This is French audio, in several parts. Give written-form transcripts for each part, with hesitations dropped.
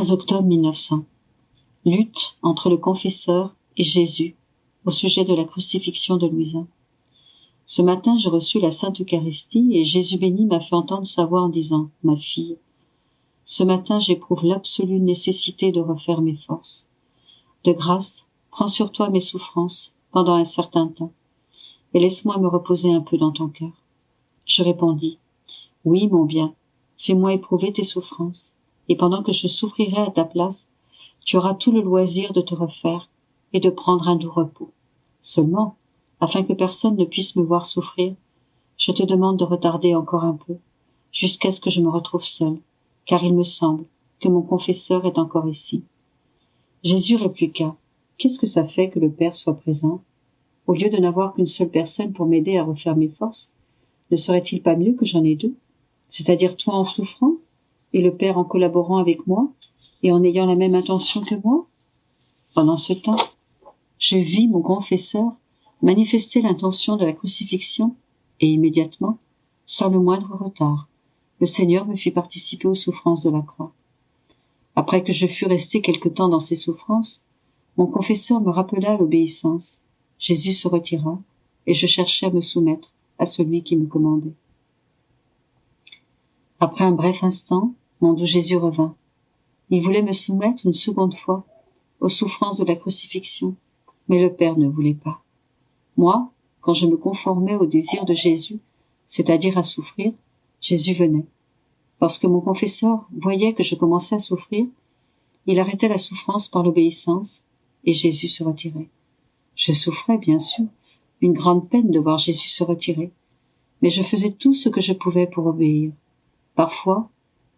13 octobre 1900. Lutte entre le confesseur et Jésus au sujet de la crucifixion de Louisa. Ce matin, j'ai reçu la Sainte Eucharistie et Jésus béni m'a fait entendre sa voix en disant « Ma fille, ce matin j'éprouve l'absolue nécessité de refaire mes forces. De grâce, prends sur toi mes souffrances pendant un certain temps et laisse-moi me reposer un peu dans ton cœur. » Je répondis « Oui, mon bien, fais-moi éprouver tes souffrances et pendant que je souffrirai à ta place, tu auras tout le loisir de te refaire et de prendre un doux repos. Seulement, afin que personne ne puisse me voir souffrir, je te demande de retarder encore un peu, jusqu'à ce que je me retrouve seule, car il me semble que mon confesseur est encore ici. » Jésus répliqua « Qu'est-ce que ça fait que le Père soit présent? Au lieu de n'avoir qu'une seule personne pour m'aider à refaire mes forces, ne serait-il pas mieux que j'en ai deux, c'est-à-dire toi en souffrant, et le Père en collaborant avec moi, et en ayant la même intention que moi? » Pendant ce temps, je vis mon confesseur manifester l'intention de la crucifixion, et immédiatement, sans le moindre retard, le Seigneur me fit participer aux souffrances de la croix. Après que je fus resté quelque temps dans ces souffrances, mon confesseur me rappela l'obéissance. Jésus se retira, et je cherchai à me soumettre à celui qui me commandait. Après un bref instant, mon doux Jésus revint. Il voulait me soumettre une seconde fois aux souffrances de la crucifixion, mais le Père ne voulait pas. Moi, quand je me conformais au désir de Jésus, c'est-à-dire à souffrir, Jésus venait. Lorsque mon confesseur voyait que je commençais à souffrir, il arrêtait la souffrance par l'obéissance, et Jésus se retirait. Je souffrais, bien sûr, une grande peine de voir Jésus se retirer, mais je faisais tout ce que je pouvais pour obéir. Parfois,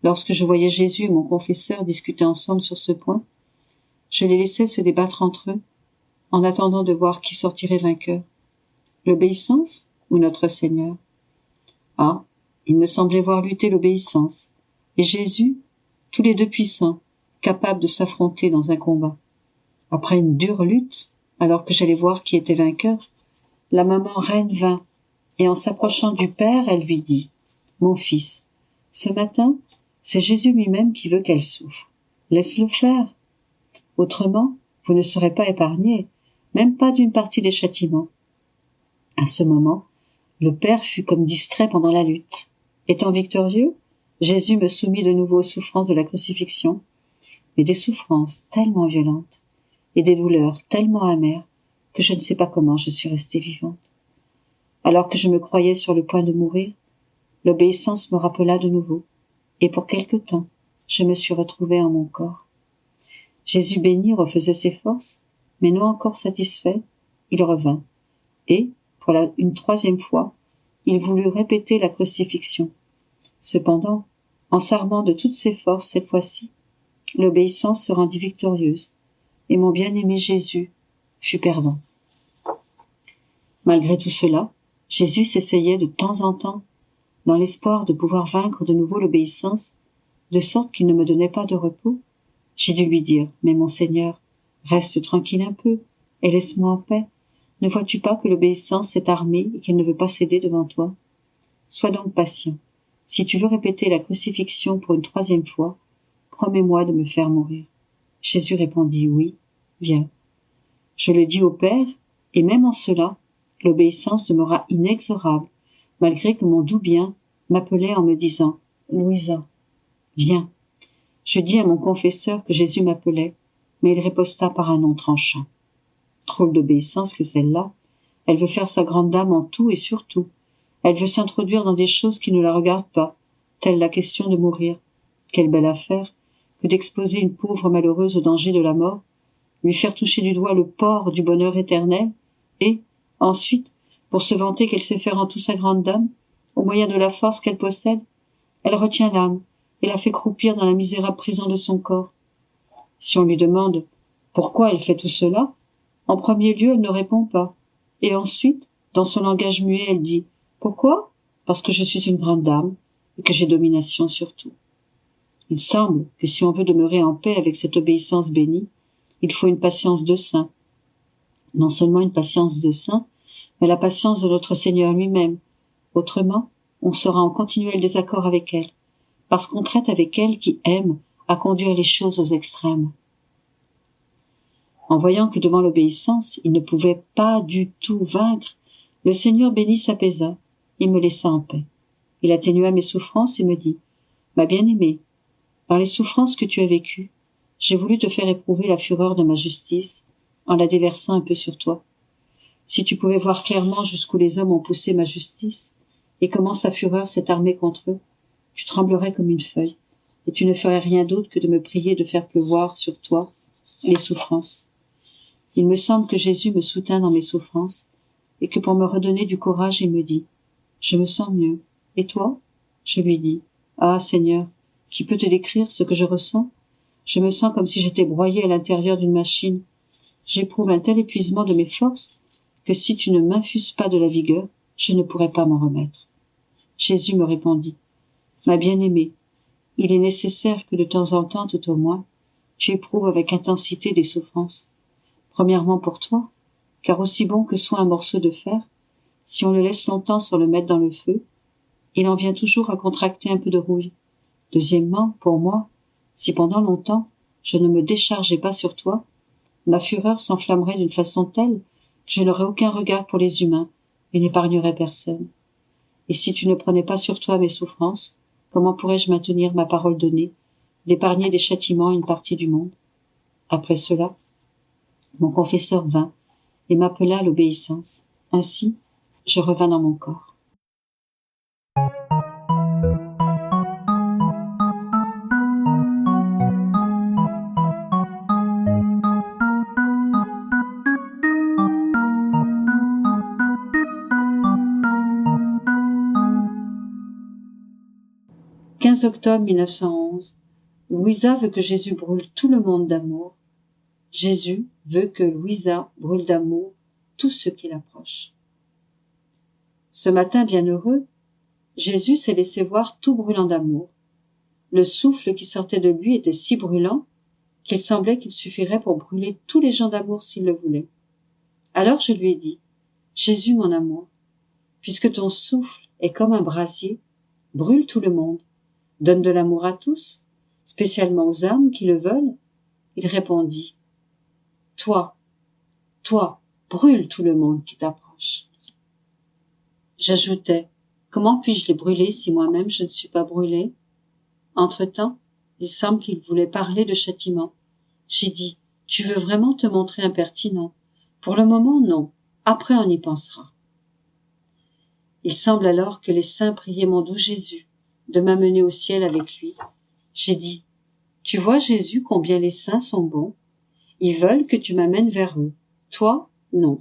lorsque je voyais Jésus et mon confesseur discuter ensemble sur ce point, je les laissais se débattre entre eux, en attendant de voir qui sortirait vainqueur, l'obéissance ou notre Seigneur. Ah, il me semblait voir lutter l'obéissance, et Jésus, tous les deux puissants, capables de s'affronter dans un combat. Après une dure lutte, alors que j'allais voir qui était vainqueur, la maman reine vint, et en s'approchant du Père, elle lui dit « Mon fils, ce matin, c'est Jésus lui-même qui veut qu'elle souffre. Laisse-le faire. Autrement, vous ne serez pas épargnés, même pas d'une partie des châtiments. » À ce moment, le Père fut comme distrait pendant la lutte. Étant victorieux, Jésus me soumit de nouveau aux souffrances de la crucifixion, mais des souffrances tellement violentes et des douleurs tellement amères que je ne sais pas comment je suis restée vivante. Alors que je me croyais sur le point de mourir, l'obéissance me rappela de nouveau, et pour quelque temps, je me suis retrouvée en mon corps. Jésus béni refaisait ses forces, mais non encore satisfait, il revint, et, pour une troisième fois, il voulut répéter la crucifixion. Cependant, en s'armant de toutes ses forces cette fois-ci, l'obéissance se rendit victorieuse, et mon bien-aimé Jésus fut perdant. Malgré tout cela, Jésus s'essayait de temps en temps, dans l'espoir de pouvoir vaincre de nouveau l'obéissance, de sorte qu'il ne me donnait pas de repos. J'ai dû lui dire « Mais mon Seigneur, reste tranquille un peu, et laisse-moi en paix. Ne vois-tu pas que l'obéissance est armée et qu'elle ne veut pas céder devant toi? Sois donc patient. Si tu veux répéter la crucifixion pour une troisième fois, promets-moi de me faire mourir. » Jésus répondit « Oui, viens. » Je le dis au Père, et même en cela, l'obéissance demeura inexorable, malgré que mon doux bien m'appelait en me disant « Louisa, viens. » Je dis à mon confesseur que Jésus m'appelait, mais il riposta par un nom tranchant. Drôle d'obéissance que celle-là. Elle veut faire sa grande dame en tout et surtout. Elle veut s'introduire dans des choses qui ne la regardent pas, telle la question de mourir. Quelle belle affaire que d'exposer une pauvre malheureuse au danger de la mort, lui faire toucher du doigt le port du bonheur éternel, et, ensuite, pour se vanter qu'elle sait faire en tout sa grande dame, au moyen de la force qu'elle possède, elle retient l'âme et la fait croupir dans la misérable prison de son corps. Si on lui demande pourquoi elle fait tout cela, en premier lieu, elle ne répond pas. Et ensuite, dans son langage muet, elle dit « Pourquoi ? Parce que je suis une grande dame et que j'ai domination sur tout. » Il semble que si on veut demeurer en paix avec cette obéissance bénie, il faut une patience de saint. Non seulement une patience de saint, mais la patience de notre Seigneur lui-même. Autrement, on sera en continuel désaccord avec elle, parce qu'on traite avec elle qui aime à conduire les choses aux extrêmes. En voyant que devant l'obéissance, il ne pouvait pas du tout vaincre, le Seigneur béni s'apaisa et me laissa en paix. Il atténua mes souffrances et me dit, « Ma bien-aimée, par les souffrances que tu as vécues, j'ai voulu te faire éprouver la fureur de ma justice en la déversant un peu sur toi. Si tu pouvais voir clairement jusqu'où les hommes ont poussé ma justice et comment sa fureur s'est armée contre eux, tu tremblerais comme une feuille et tu ne ferais rien d'autre que de me prier de faire pleuvoir sur toi les souffrances. Il me semble que Jésus me soutint dans mes souffrances et que pour me redonner du courage, il me dit, « Je me sens mieux. Et toi ?» Je lui dis, « Ah, Seigneur, qui peut te décrire ce que je ressens ? Je me sens comme si j'étais broyée à l'intérieur d'une machine. J'éprouve un tel épuisement de mes forces que si tu ne m'infuses pas de la vigueur, je ne pourrai pas m'en remettre. » Jésus me répondit, « Ma bien-aimée, il est nécessaire que de temps en temps, tout au moins, tu éprouves avec intensité des souffrances. Premièrement pour toi, car aussi bon que soit un morceau de fer, si on le laisse longtemps sans le mettre dans le feu, il en vient toujours à contracter un peu de rouille. Deuxièmement, pour moi, si pendant longtemps je ne me déchargeais pas sur toi, ma fureur s'enflammerait d'une façon telle que je n'aurais aucun regard pour les humains et n'épargnerais personne. Et si tu ne prenais pas sur toi mes souffrances, comment pourrais-je maintenir ma parole donnée, d'épargner des châtiments à une partie du monde ? Après cela, mon confesseur vint et m'appela à l'obéissance. Ainsi, je revins dans mon corps. « 15 octobre 1911. Louisa veut que Jésus brûle tout le monde d'amour. Jésus veut que Louisa brûle d'amour tout ce qui l'approche. » Ce matin bienheureux, Jésus s'est laissé voir tout brûlant d'amour. Le souffle qui sortait de lui était si brûlant qu'il semblait qu'il suffirait pour brûler tous les gens d'amour s'il le voulait. Alors je lui ai dit, « Jésus, mon amour, puisque ton souffle est comme un brasier, brûle tout le monde, donne de l'amour à tous, spécialement aux âmes qui le veulent. » Il répondit, « Toi, brûle tout le monde qui t'approche. » J'ajoutais, « Comment puis-je les brûler si moi-même je ne suis pas brûlée ?» Entre-temps, il semble qu'il voulait parler de châtiment. J'ai dit, « Tu veux vraiment te montrer impertinent ? Pour le moment, non. Après, on y pensera. » Il semble alors que les saints priaient mon doux Jésus de m'amener au ciel avec lui. J'ai dit, « Tu vois, Jésus, combien les saints sont bons. Ils veulent que tu m'amènes vers eux. Toi, non.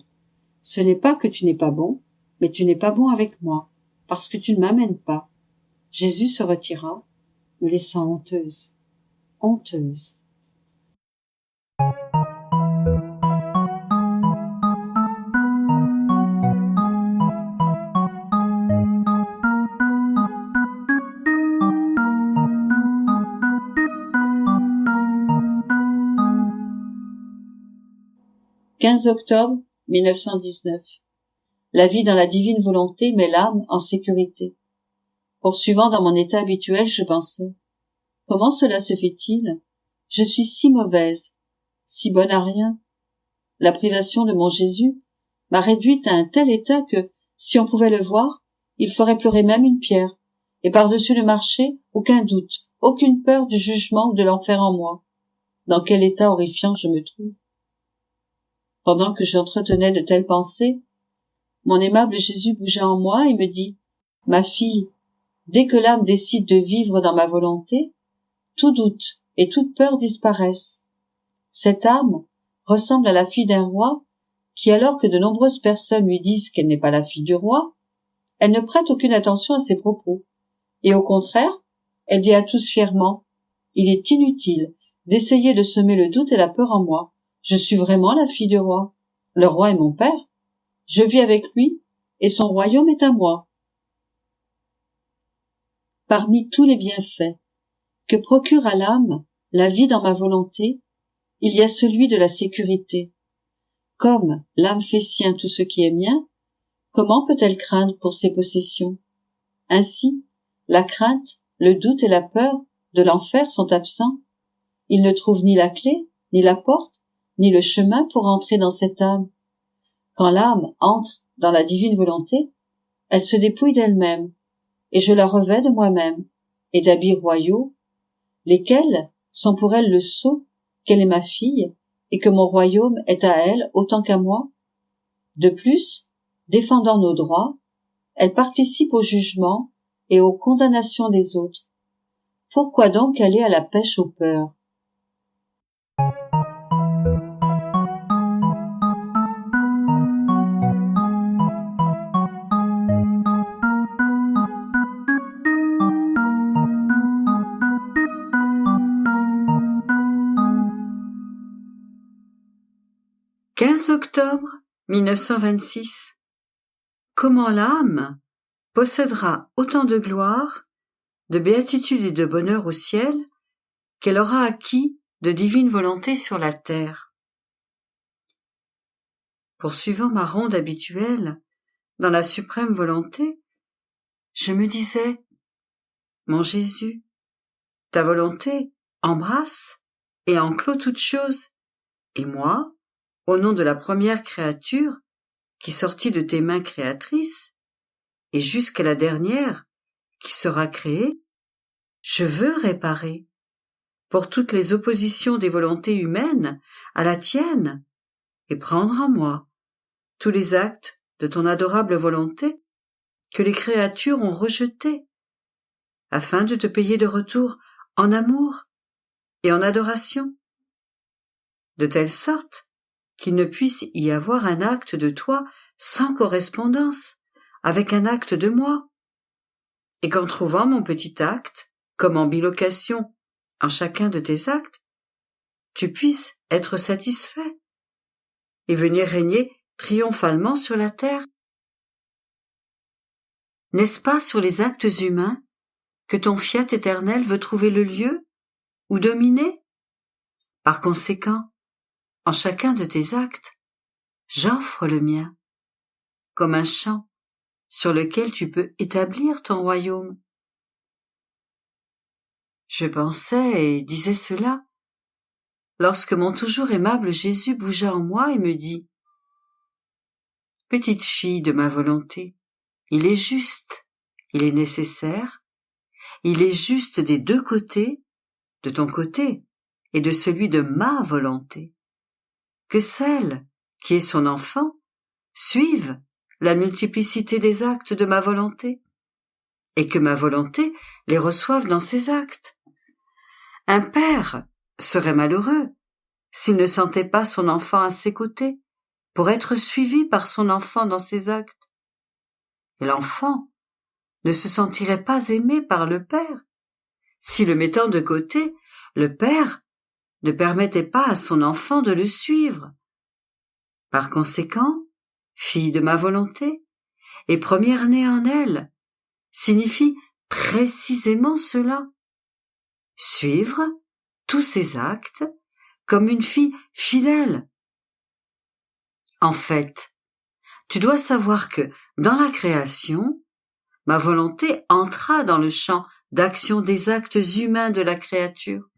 Ce n'est pas que tu n'es pas bon, mais tu n'es pas bon avec moi, parce que tu ne m'amènes pas. » Jésus se retira, me laissant honteuse. 15 octobre 1919. La vie dans la divine volonté met l'âme en sécurité. Poursuivant dans mon état habituel, je pensais, comment cela se fait-il ? Je suis si mauvaise, si bonne à rien. La privation de mon Jésus m'a réduite à un tel état que, si on pouvait le voir, il ferait pleurer même une pierre, et par-dessus le marché, aucun doute, aucune peur du jugement ou de l'enfer en moi. Dans quel état horrifiant je me trouve ? Pendant que j'entretenais de telles pensées, mon aimable Jésus bougea en moi et me dit, « Ma fille, dès que l'âme décide de vivre dans ma volonté, tout doute et toute peur disparaissent. Cette âme ressemble à la fille d'un roi qui, alors que de nombreuses personnes lui disent qu'elle n'est pas la fille du roi, elle ne prête aucune attention à ses propos. Et au contraire, elle dit à tous fièrement, « Il est inutile d'essayer de semer le doute et la peur en moi. Je suis vraiment la fille du roi. Le roi est mon père. Je vis avec lui et son royaume est à moi. » Parmi tous les bienfaits que procure à l'âme la vie dans ma volonté, il y a celui de la sécurité. Comme l'âme fait sien tout ce qui est mien, comment peut-elle craindre pour ses possessions ? Ainsi, la crainte, le doute et la peur de l'enfer sont absents Ils ne trouvent ni la clé, ni la porte, ni le chemin pour entrer dans cette âme. Quand l'âme entre dans la divine volonté, elle se dépouille d'elle-même, et je la revêts de moi-même, et d'habits royaux, lesquels sont pour elle le sceau qu'elle est ma fille, et que mon royaume est à elle autant qu'à moi. De plus, défendant nos droits, elle participe au jugement et aux condamnations des autres. Pourquoi donc aller à la pêche aux peurs? « 15 octobre 1926. Comment l'âme possédera autant de gloire, de béatitude et de bonheur au ciel qu'elle aura acquis de divine volonté sur la terre. » Poursuivant ma ronde habituelle dans la suprême volonté, je me disais: mon Jésus, ta volonté embrasse et enclôt toutes choses, et moi, au nom de la première créature qui sortit de tes mains créatrices, et jusqu'à la dernière qui sera créée, je veux réparer, pour toutes les oppositions des volontés humaines à la tienne, et prendre en moi tous les actes de ton adorable volonté que les créatures ont rejetés, afin de te payer de retour en amour et en adoration, de telle sorte qu'il ne puisse y avoir un acte de toi sans correspondance avec un acte de moi, et qu'en trouvant mon petit acte, comme en bilocation en chacun de tes actes, tu puisses être satisfait et venir régner triomphalement sur la terre. N'est-ce pas sur les actes humains que ton fiat éternel veut trouver le lieu ou dominer? Par conséquent, en chacun de tes actes, j'offre le mien, comme un champ sur lequel tu peux établir ton royaume. Je pensais et disais cela, lorsque mon toujours aimable Jésus bougea en moi et me dit: petite fille de ma volonté, il est juste, il est nécessaire, il est juste des deux côtés, de ton côté et de celui de ma volonté, que celle qui est son enfant suive la multiplicité des actes de ma volonté, et que ma volonté les reçoive dans ses actes. Un père serait malheureux s'il ne sentait pas son enfant à ses côtés pour être suivi par son enfant dans ses actes. Et l'enfant ne se sentirait pas aimé par le père si, le mettant de côté, le père ne permettait pas à son enfant de le suivre. Par conséquent, fille de ma volonté et première-née en elle signifie précisément cela: suivre tous ses actes comme une fille fidèle. En fait, tu dois savoir que, dans la création, ma volonté entra dans le champ d'action des actes humains de la créature.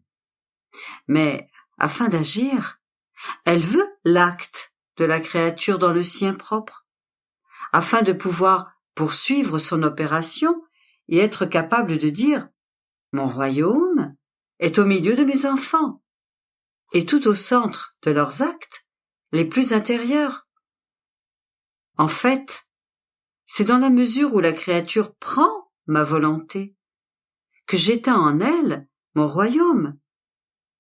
Mais, afin d'agir, elle veut l'acte de la créature dans le sien propre, afin de pouvoir poursuivre son opération et être capable de dire: mon royaume est au milieu de mes enfants, et tout au centre de leurs actes les plus intérieurs. En fait, c'est dans la mesure où la créature prend ma volonté que j'étends en elle mon royaume,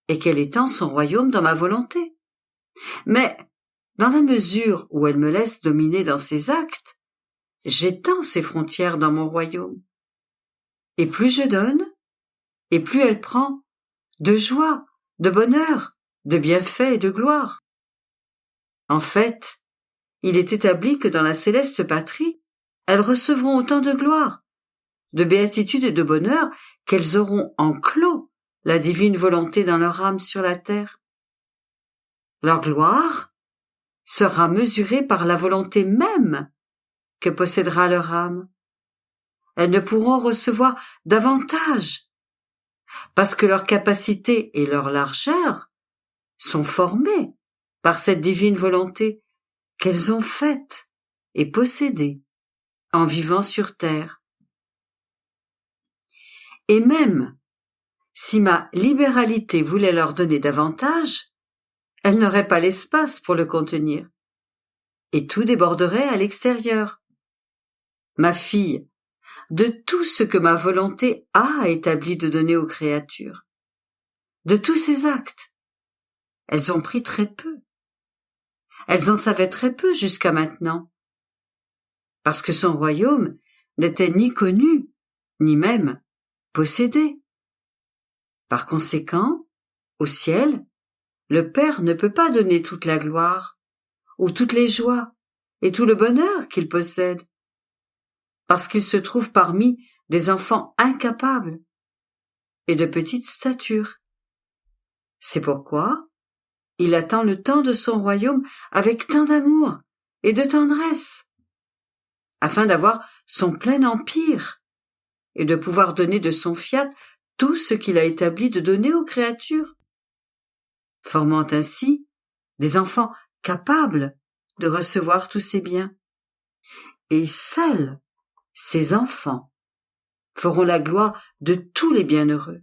et qu'elle étend son royaume dans ma volonté. Mais, dans la mesure où elle me laisse dominer dans ses actes, j'étends ses frontières dans mon royaume. Et plus je donne, et plus elle prend de joie, de bonheur, de bienfaits et de gloire. En fait, il est établi que dans la céleste patrie, elles recevront autant de gloire, de béatitude et de bonheur qu'elles auront enclos la divine volonté dans leur âme sur la terre. Leur gloire sera mesurée par la volonté même que possédera leur âme. Elles ne pourront recevoir davantage parce que leur capacité et leur largeur sont formées par cette divine volonté qu'elles ont faite et possédée en vivant sur terre. Et même si ma libéralité voulait leur donner davantage, elle n'aurait pas l'espace pour le contenir, et tout déborderait à l'extérieur. Ma fille, de tout ce que ma volonté a établi de donner aux créatures, de tous ces actes, elles ont pris très peu. Elles en savaient très peu jusqu'à maintenant, parce que son royaume n'était ni connu, ni même possédé. Par conséquent, au ciel, le Père ne peut pas donner toute la gloire, ou toutes les joies, et tout le bonheur qu'il possède, parce qu'il se trouve parmi des enfants incapables et de petite stature. C'est pourquoi il attend le temps de son royaume avec tant d'amour et de tendresse, afin d'avoir son plein empire et de pouvoir donner de son fiat tout ce qu'il a établi de donner aux créatures, formant ainsi des enfants capables de recevoir tous ces biens. Et seuls ces enfants feront la gloire de tous les bienheureux.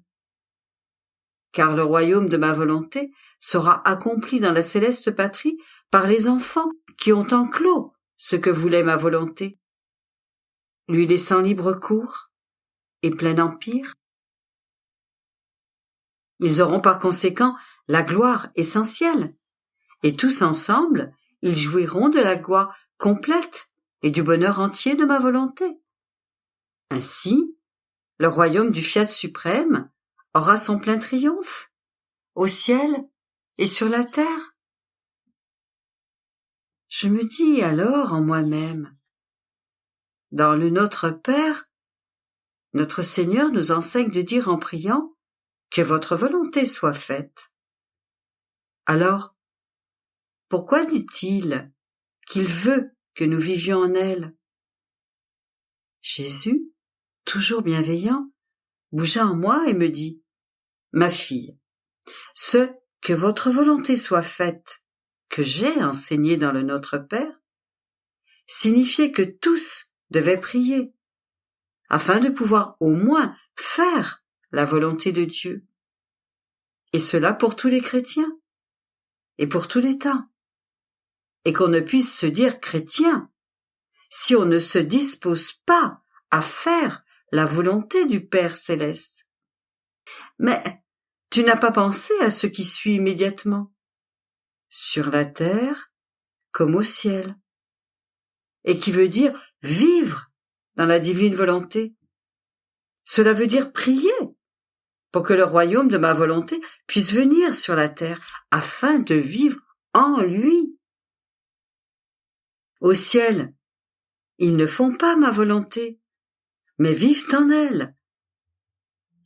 Car le royaume de ma volonté sera accompli dans la céleste patrie par les enfants qui ont enclos ce que voulait ma volonté, lui laissant libre cours et plein empire. Ils auront par conséquent la gloire essentielle, et tous ensemble, ils jouiront de la gloire complète et du bonheur entier de ma volonté. Ainsi, le royaume du fiat suprême aura son plein triomphe, au ciel et sur la terre. Je me dis alors en moi-même, dans le Notre Père, notre Seigneur nous enseigne de dire en priant que votre volonté soit faite. Alors, pourquoi dit-il qu'il veut que nous vivions en elle? Jésus, toujours bienveillant, bougea en moi et me dit, ma fille, ce que votre volonté soit faite, que j'ai enseigné dans le Notre Père, signifiait que tous devaient prier, afin de pouvoir au moins faire la volonté de Dieu. Et cela pour tous les chrétiens, et pour tous les temps. Et qu'on ne puisse se dire chrétien si on ne se dispose pas à faire la volonté du Père céleste. Mais tu n'as pas pensé à ce qui suit immédiatement, sur la terre comme au ciel, et qui veut dire vivre dans la divine volonté. Cela veut dire prier pour que le royaume de ma volonté puisse venir sur la terre afin de vivre en lui. Au ciel, ils ne font pas ma volonté, mais vivent en elle.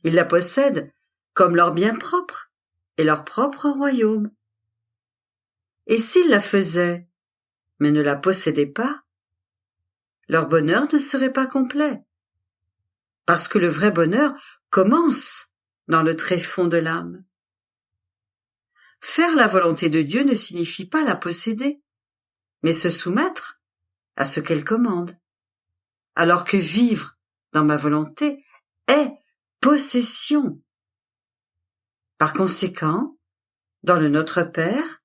Ils la possèdent comme leur bien propre et leur propre royaume. Et s'ils la faisaient, mais ne la possédaient pas, leur bonheur ne serait pas complet, parce que le vrai bonheur commence dans le tréfonds de l'âme. Faire la volonté de Dieu ne signifie pas la posséder, mais se soumettre à ce qu'elle commande, alors que vivre dans ma volonté est possession. Par conséquent, dans le Notre Père,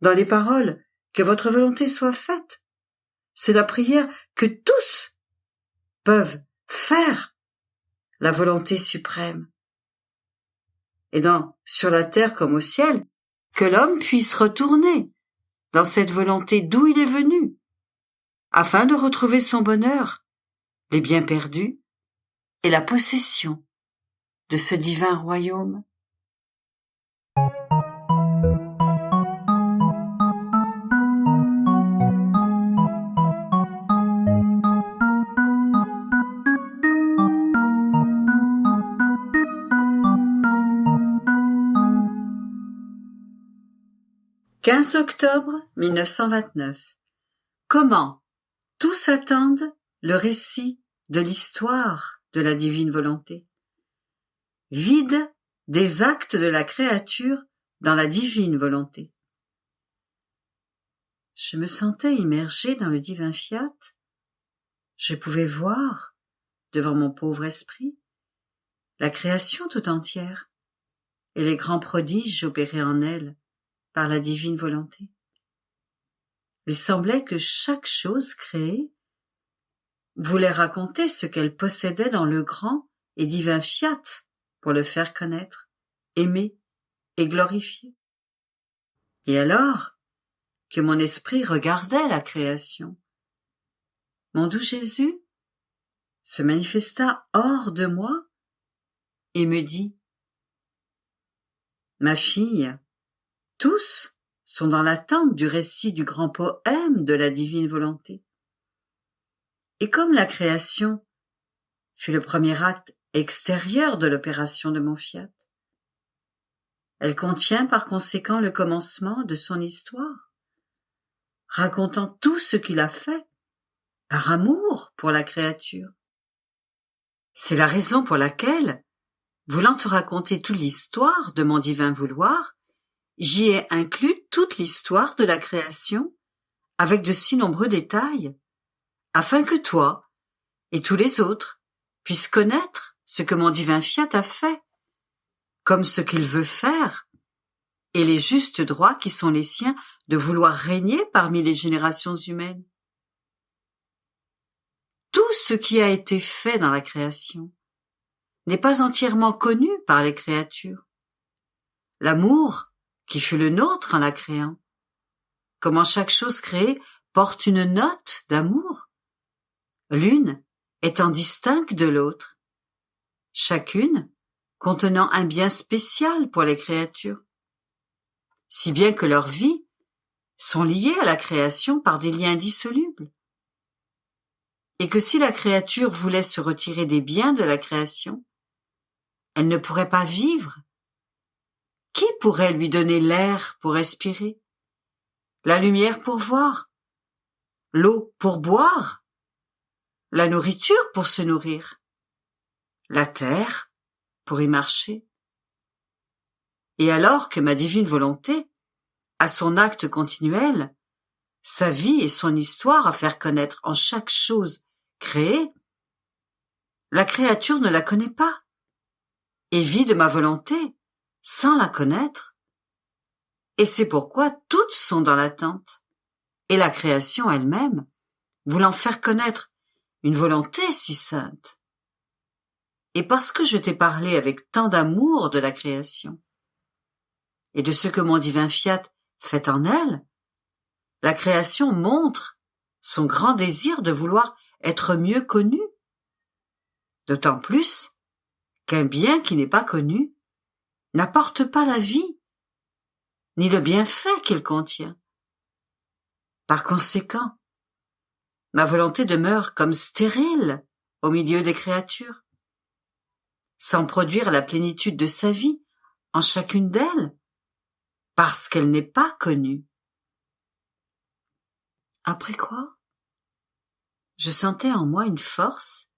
dans les paroles « que votre volonté soit faite », c'est la prière que tous peuvent faire la volonté suprême. Et sur la terre comme au ciel, que l'homme puisse retourner dans cette volonté d'où il est venu, afin de retrouver son bonheur, les biens perdus et la possession de ce divin royaume. « 15 octobre 1929. Comment tous attendent le récit de l'histoire de la divine volonté. vide des actes de la créature dans la divine volonté. Je me sentais immergé dans le divin fiat. Je pouvais voir, devant mon pauvre esprit, la création tout entière et les grands prodiges opérés en elle par la divine volonté. Il semblait que chaque chose créée voulait raconter ce qu'elle possédait dans le grand et divin fiat pour le faire connaître, aimer et glorifier. Et alors que mon esprit regardait la création, mon doux Jésus se manifesta hors de moi et me dit: « Ma fille, tous sont dans l'attente du récit du grand poème de la divine volonté. Et comme la création fut le premier acte extérieur de l'opération de mon fiat, elle contient par conséquent le commencement de son histoire, racontant tout ce qu'il a fait par amour pour la créature. C'est la raison pour laquelle, voulant te raconter toute l'histoire de mon divin vouloir, j'y ai inclus toute l'histoire de la création avec de si nombreux détails, afin que toi et tous les autres puissent connaître ce que mon divin fiat a fait, comme ce qu'il veut faire, et les justes droits qui sont les siens de vouloir régner parmi les générations humaines. Tout ce qui a été fait dans la création n'est pas entièrement connu par les créatures. L'amour qui fut le nôtre en la créant, comment chaque chose créée porte une note d'amour, l'une étant distincte de l'autre, chacune contenant un bien spécial pour les créatures, si bien que leurs vies sont liées à la création par des liens indissolubles, et que si la créature voulait se retirer des biens de la création, elle ne pourrait pas vivre. Qui pourrait lui donner l'air pour respirer, la lumière pour voir, l'eau pour boire, la nourriture pour se nourrir, la terre pour y marcher? Et alors que ma divine volonté a son acte continuel, sa vie et son histoire à faire connaître en chaque chose créée, la créature ne la connaît pas et vit de ma volonté sans la connaître. Et c'est pourquoi toutes sont dans l'attente, et la création elle-même, voulant faire connaître une volonté si sainte. Et parce que je t'ai parlé avec tant d'amour de la création, et de ce que mon divin fiat fait en elle, la création montre son grand désir de vouloir être mieux connue. D'autant plus qu'un bien qui n'est pas connu n'apporte pas la vie, ni le bienfait qu'il contient. Par conséquent, ma volonté demeure comme stérile au milieu des créatures, sans produire la plénitude de sa vie en chacune d'elles, parce qu'elle n'est pas connue. Après quoi, je sentais en moi une force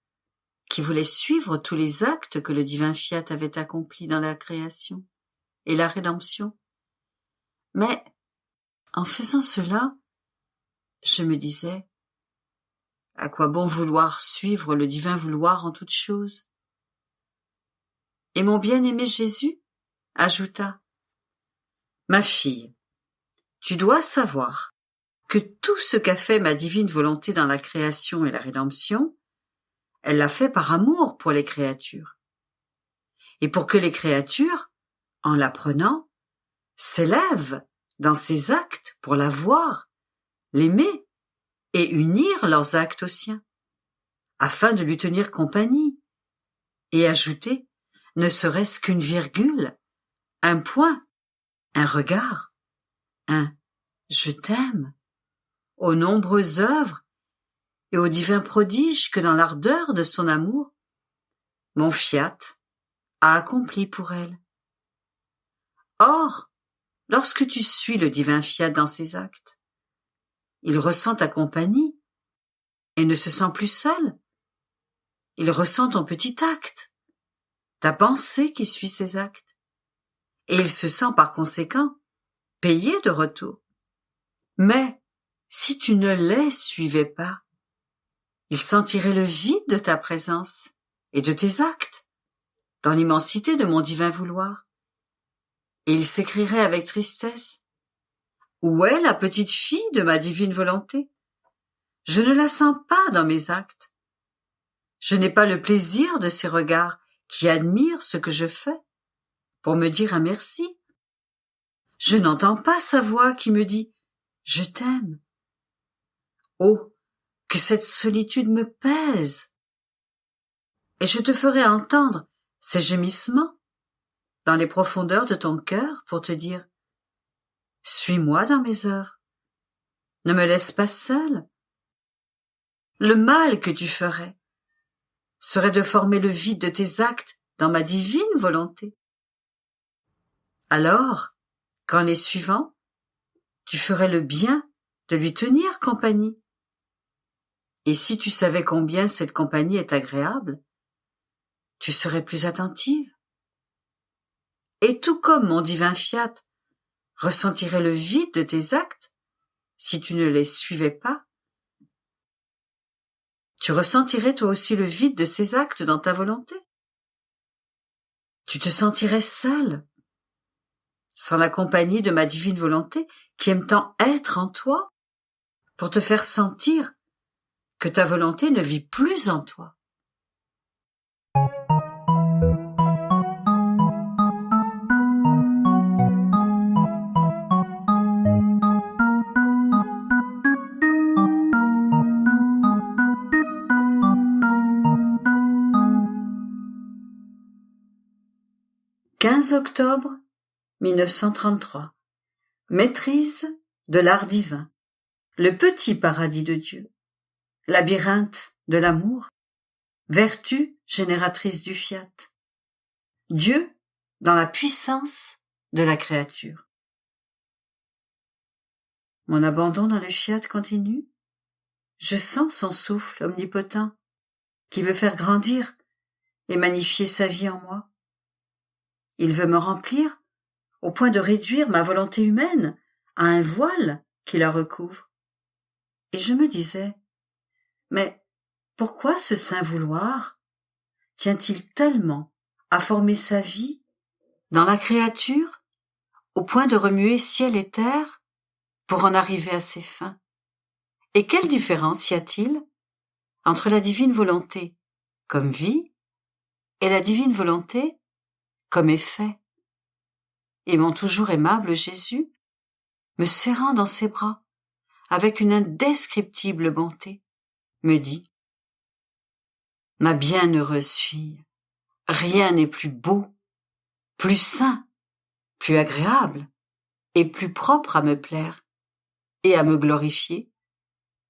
qui voulait suivre tous les actes que le divin fiat avait accomplis dans la création et la rédemption. Mais, en faisant cela, je me disais, à quoi bon vouloir suivre le divin vouloir en toutes choses? Et mon bien-aimé Jésus ajouta, ma fille, tu dois savoir que tout ce qu'a fait ma divine volonté dans la création et la rédemption, elle l'a fait par amour pour les créatures. Et pour que les créatures, en l'apprenant, s'élèvent dans ses actes pour la voir, l'aimer et unir leurs actes aux siens, afin de lui tenir compagnie et ajouter, ne serait-ce qu'une virgule, un point, un regard, un « je t'aime » aux nombreuses œuvres et aux divins prodiges que dans l'ardeur de son amour, mon fiat a accompli pour elle. Or, lorsque tu suis le divin fiat dans ses actes, il ressent ta compagnie et ne se sent plus seul. Il ressent ton petit acte ta pensée qui suit ses actes. Et il se sent par conséquent payé de retour. Mais si tu ne les suivais pas, il sentirait le vide de ta présence et de tes actes dans l'immensité de mon divin vouloir. Et il s'écrierait avec tristesse: où est la petite fille de ma divine volonté? Je ne la sens pas dans mes actes. Je n'ai pas le plaisir de ses regards qui admirent ce que je fais pour me dire un merci. Je n'entends pas sa voix qui me dit « Je t'aime ». Oh, que cette solitude me pèse! Et je te ferai entendre ces gémissements dans les profondeurs de ton cœur pour te dire « Suis-moi dans mes œuvres, ne me laisse pas seule ». Le mal que tu ferais serait de former le vide de tes actes dans ma divine volonté. Alors, qu'en les suivant, tu ferais le bien de lui tenir compagnie. Et si tu savais combien cette compagnie est agréable, tu serais plus attentive. Et tout comme mon divin fiat ressentirait le vide de tes actes, si tu ne les suivais pas, tu ressentirais toi aussi le vide de ces actes dans ta volonté. Tu te sentirais seul, sans la compagnie de ma divine volonté qui aime tant être en toi, pour te faire sentir que ta volonté ne vit plus en toi. « 15 octobre 1933. Maîtrise de l'art divin. Le petit paradis de Dieu. Labyrinthe de l'amour. Vertu génératrice du fiat. Dieu dans la puissance de la créature. Mon abandon dans le fiat continue. Je sens son souffle omnipotent qui veut faire grandir et magnifier sa vie en moi. Il veut me remplir au point de réduire ma volonté humaine à un voile qui la recouvre. Et je me disais, mais pourquoi ce saint vouloir tient-il tellement à former sa vie dans la créature au point de remuer ciel et terre pour en arriver à ses fins? Et quelle différence y a-t-il entre la divine volonté comme vie et la divine volonté comme effet? Et mon toujours aimable Jésus, me serrant dans ses bras avec une indescriptible bonté, me dit: ma bienheureuse fille, rien n'est plus beau, plus sain, plus agréable et plus propre à me plaire et à me glorifier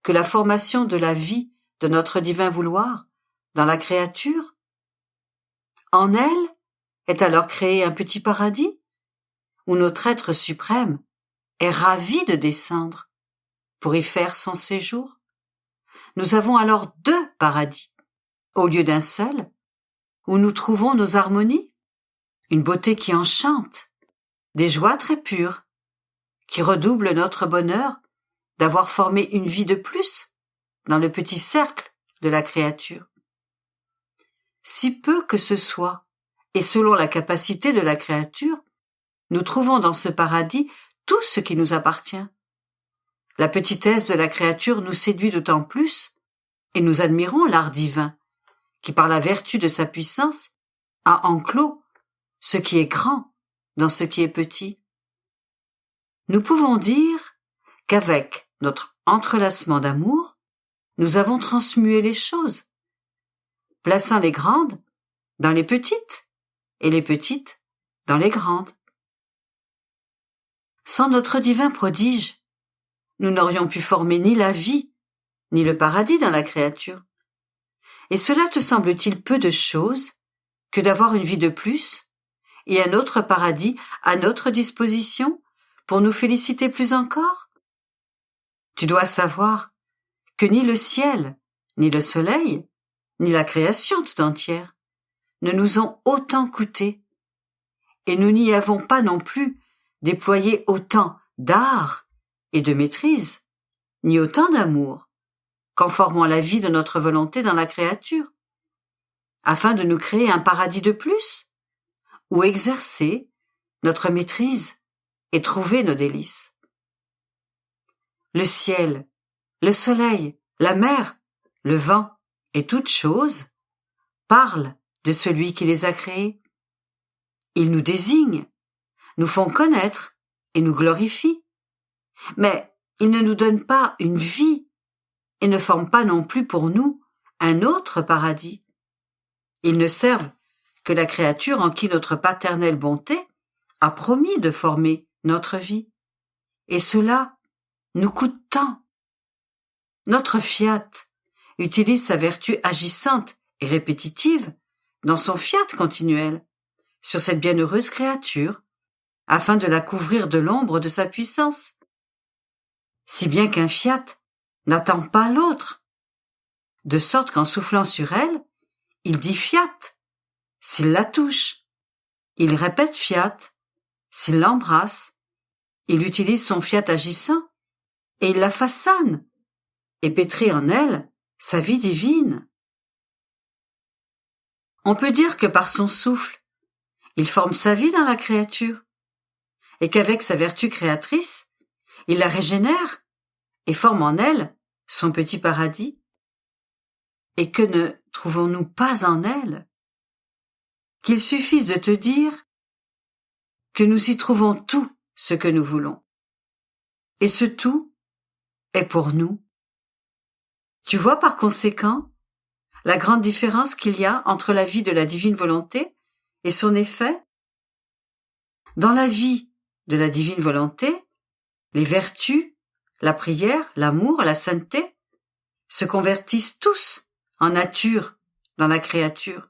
que la formation de la vie de notre divin vouloir dans la créature. En elle est alors créé un petit paradis où notre être suprême est ravi de descendre pour y faire son séjour. Nous avons alors 2 paradis, au lieu d'un seul, où nous trouvons nos harmonies, une beauté qui enchante, des joies très pures, qui redoublent notre bonheur d'avoir formé une vie de plus dans le petit cercle de la créature. Si peu que ce soit, et selon la capacité de la créature, nous trouvons dans ce paradis tout ce qui nous appartient. La petitesse de la créature nous séduit d'autant plus, et nous admirons l'art divin, qui par la vertu de sa puissance a enclos ce qui est grand dans ce qui est petit. Nous pouvons dire qu'avec notre entrelacement d'amour, nous avons transmué les choses, plaçant les grandes dans les petites et les petites dans les grandes. Sans notre divin prodige, nous n'aurions pu former ni la vie, ni le paradis dans la créature. Et cela te semble-t-il peu de chose que d'avoir une vie de plus et un autre paradis à notre disposition pour nous féliciter plus encore? Tu dois savoir que ni le ciel, ni le soleil, ni la création tout entière ne nous ont autant coûté, et nous n'y avons pas non plus déployé autant d'art et de maîtrise, ni autant d'amour, qu'en formant la vie de notre volonté dans la créature, afin de nous créer un paradis de plus, où exercer notre maîtrise et trouver nos délices. Le ciel, le soleil, la mer, le vent et toutes choses parlent de celui qui les a créés. Ils nous désignent, nous font connaître et nous glorifient. Mais ils ne nous donnent pas une vie et ne forment pas non plus pour nous un autre paradis. Ils ne servent que la créature en qui notre paternelle bonté a promis de former notre vie. Et cela nous coûte tant. Notre fiat utilise sa vertu agissante et répétitive dans son fiat continuel sur cette bienheureuse créature afin de la couvrir de l'ombre de sa puissance. Si bien qu'un fiat n'attend pas l'autre, de sorte qu'en soufflant sur elle, il dit fiat s'il la touche, il répète fiat s'il l'embrasse, il utilise son fiat agissant et il la façonne et pétrit en elle sa vie divine. On peut dire que par son souffle, il forme sa vie dans la créature et qu'avec sa vertu créatrice, il la régénère et forme en elle son petit paradis. Et que ne trouvons-nous pas en elle? Qu'il suffise de te dire que nous y trouvons tout ce que nous voulons. Et ce tout est pour nous. Tu vois par conséquent la grande différence qu'il y a entre la vie de la divine volonté et son effet? Dans la vie de la divine volonté, les vertus, la prière, l'amour, la sainteté se convertissent tous en nature dans la créature.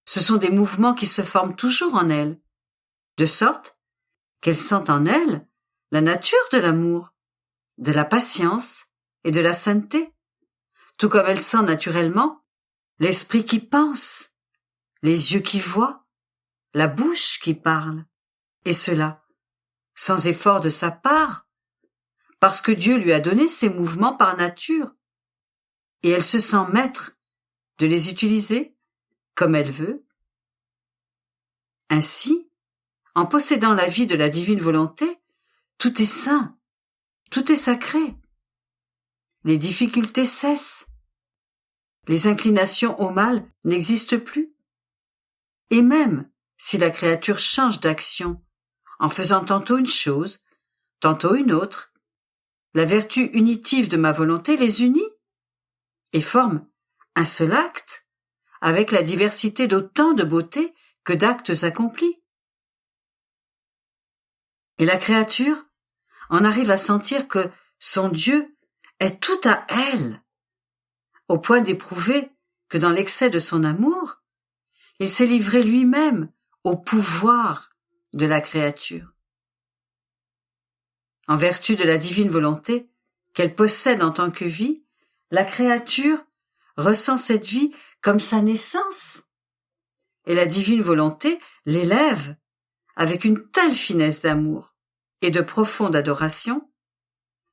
Ce sont des mouvements qui se forment toujours en elle, de sorte qu'elle sent en elle la nature de l'amour, de la patience et de la sainteté, tout comme elle sent naturellement l'esprit qui pense, les yeux qui voient, la bouche qui parle, et cela sans effort de sa part, parce que Dieu lui a donné ces mouvements par nature, et elle se sent maître de les utiliser comme elle veut. Ainsi, en possédant la vie de la divine volonté, tout est saint, tout est sacré. Les difficultés cessent, les inclinations au mal n'existent plus. Et même si la créature change d'action en faisant tantôt une chose, tantôt une autre, la vertu unitive de ma volonté les unit et forme un seul acte avec la diversité d'autant de beauté que d'actes accomplis. Et la créature en arrive à sentir que son Dieu est tout à elle, au point d'éprouver que dans l'excès de son amour, il s'est livré lui-même au pouvoir de la créature. En vertu de la divine volonté qu'elle possède en tant que vie, la créature ressent cette vie comme sa naissance, et la divine volonté l'élève avec une telle finesse d'amour et de profonde adoration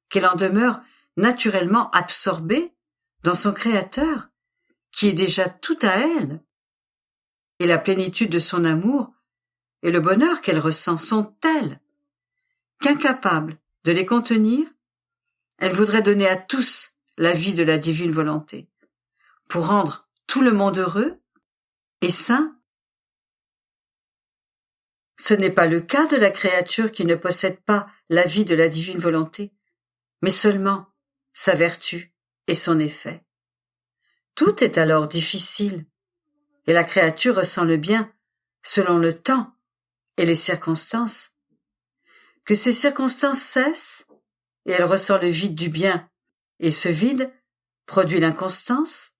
qu'elle en demeure naturellement absorbée dans son Créateur, qui est déjà tout à elle, et la plénitude de son amour et le bonheur qu'elle ressent sont tels qu'incapable de les contenir, elle voudrait donner à tous la vie de la divine volonté, pour rendre tout le monde heureux et sain. Ce n'est pas le cas de la créature qui ne possède pas la vie de la divine volonté, mais seulement sa vertu et son effet. Tout est alors difficile, et la créature ressent le bien selon le temps et les circonstances. Que ces circonstances cessent, et elle ressent le vide du bien, et ce vide produit l'inconstance,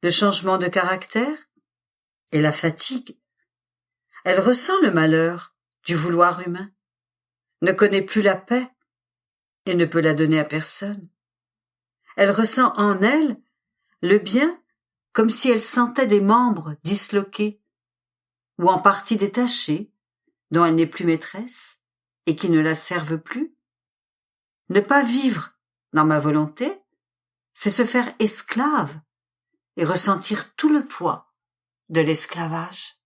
le changement de caractère et la fatigue. Elle ressent le malheur du vouloir humain, ne connaît plus la paix et ne peut la donner à personne. Elle ressent en elle le bien comme si elle sentait des membres disloqués ou en partie détachés, dont elle n'est plus maîtresse et qui ne la servent plus? Ne pas vivre dans ma volonté, c'est se faire esclave et ressentir tout le poids de l'esclavage.